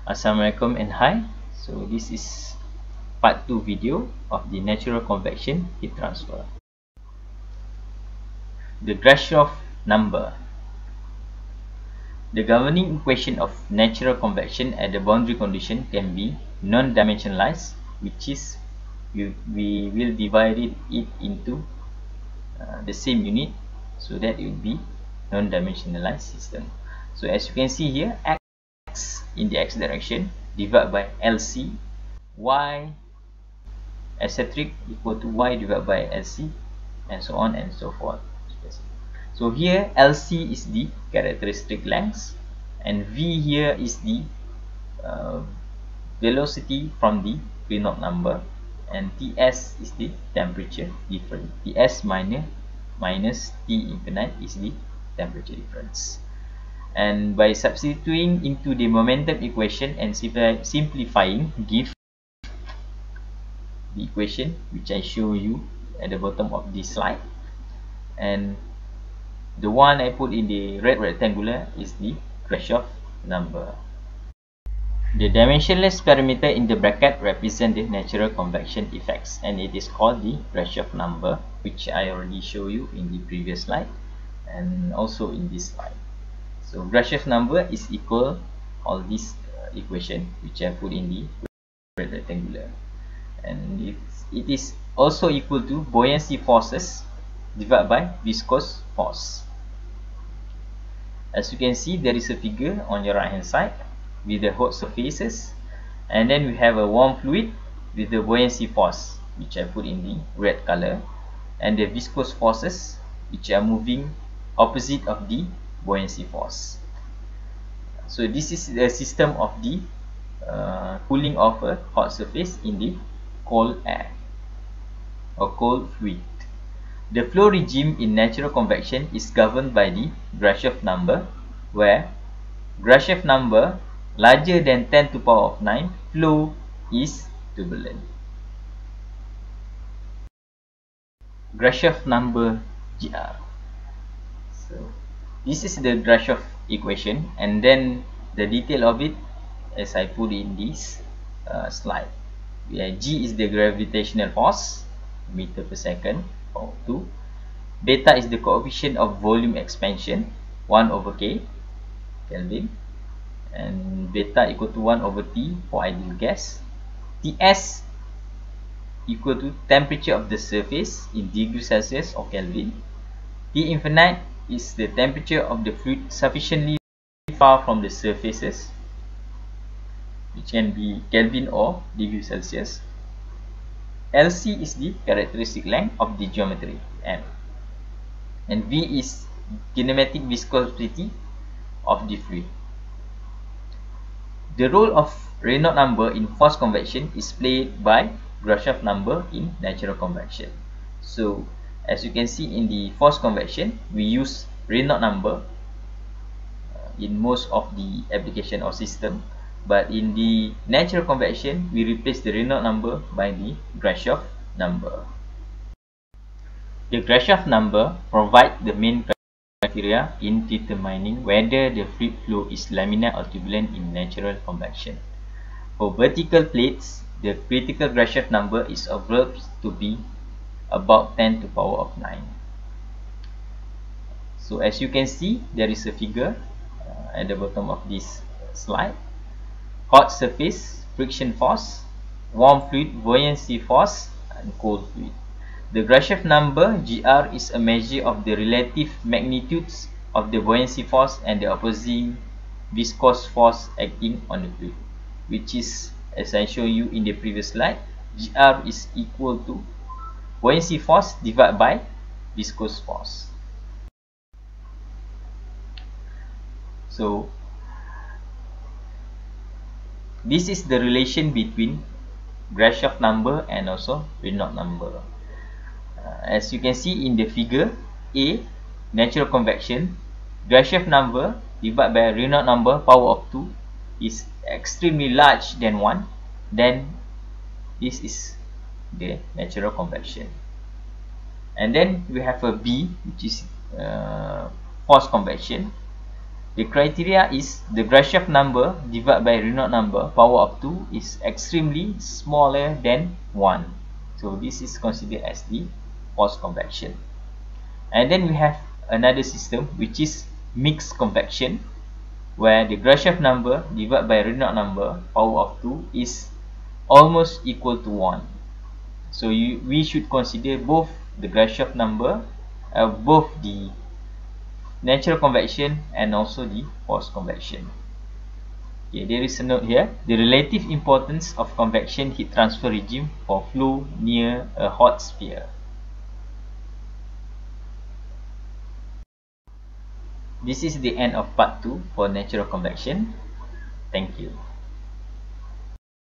Assalamualaikum and hi. So this is part 2 video of the natural convection heat transfer. The Grashof number. The governing equation of natural convection at the boundary condition can be non-dimensionalized, which is we will divide it into the same unit, so that it will be non-dimensionalized system. So as you can see here, x in the x direction divided by LC, y eccentric equal to y divided by LC, and so on and so forth. So here LC is the characteristic length, and V here is the velocity from the Reynolds number, and Ts is the temperature difference. Ts minus T infinite is the temperature difference. And by substituting into the momentum equation and simplifying, give the equation which I show you at the bottom of this slide, and the one I put in the red rectangular is the Grashof number. The dimensionless parameter in the bracket represent the natural convection effects, and it is called the Grashof number, which I already showed you in the previous slide and also in this slide. So Grashof number is equal all this equation which I put in the red rectangular, and it is also equal to buoyancy forces divided by viscous force. As you can see, there is a figure on your right hand side with the hot surfaces, and then we have a warm fluid with the buoyancy force which I put in the red color, and the viscous forces which are moving opposite of the buoyancy force. So this is the system of the cooling of a hot surface in the cold air or cold fluid. The flow regime in natural convection is governed by the Grashof number, where Grashof number larger than 10 to the power of 9, flow is turbulent. Grashof number GR. So this is the Grashof equation, and then the detail of it as I put in this slide. Where G is the gravitational force, meter per second, power 2. Beta is the coefficient of volume expansion, 1 over K, Kelvin, and beta equal to 1 over T for ideal gas. Ts equal to temperature of the surface in degrees Celsius or Kelvin. T infinite is the temperature of the fluid sufficiently far from the surfaces, which can be Kelvin or degrees Celsius. LC is the characteristic length of the geometry M, and V is kinematic viscosity of the fluid. The role of Reynolds number in forced convection is played by Grashof number in natural convection. So as you can see, in the forced convection we use Reynolds number in most of the application or system, but in the natural convection we replace the Reynolds number by the Grashof number. The Grashof number provides the main criteria in determining whether the fluid flow is laminar or turbulent in natural convection. For vertical plates, the critical Grashof number is observed to be about 10 to the power of 9. So as you can see, there is a figure at the bottom of this slide. Hot surface, friction force, warm fluid, buoyancy force, and cold fluid. The Grashof number GR is a measure of the relative magnitudes of the buoyancy force and the opposing viscous force acting on the fluid, which is, as I show you in the previous slide, GR is equal to buoyancy force divided by viscous force. So this is the relation between Grashof number and also Reynolds number. As you can see in the figure A, natural convection, Grashof number divided by Reynolds number power of 2 is extremely large than 1, then this is the natural convection. And then we have a B, which is forced convection. The criteria is the Grashof number divided by Reynolds number power of 2 is extremely smaller than 1. So this is considered as the forced convection. And then we have another system which is mixed convection, where the Grashof number divided by Reynolds number power of 2 is almost equal to 1. So we should consider both the Grashof number, both the natural convection and also the forced convection. Okay, there is a note here: the relative importance of convection heat transfer regime for flow near a hot sphere. This is the end of part 2 for natural convection. Thank you.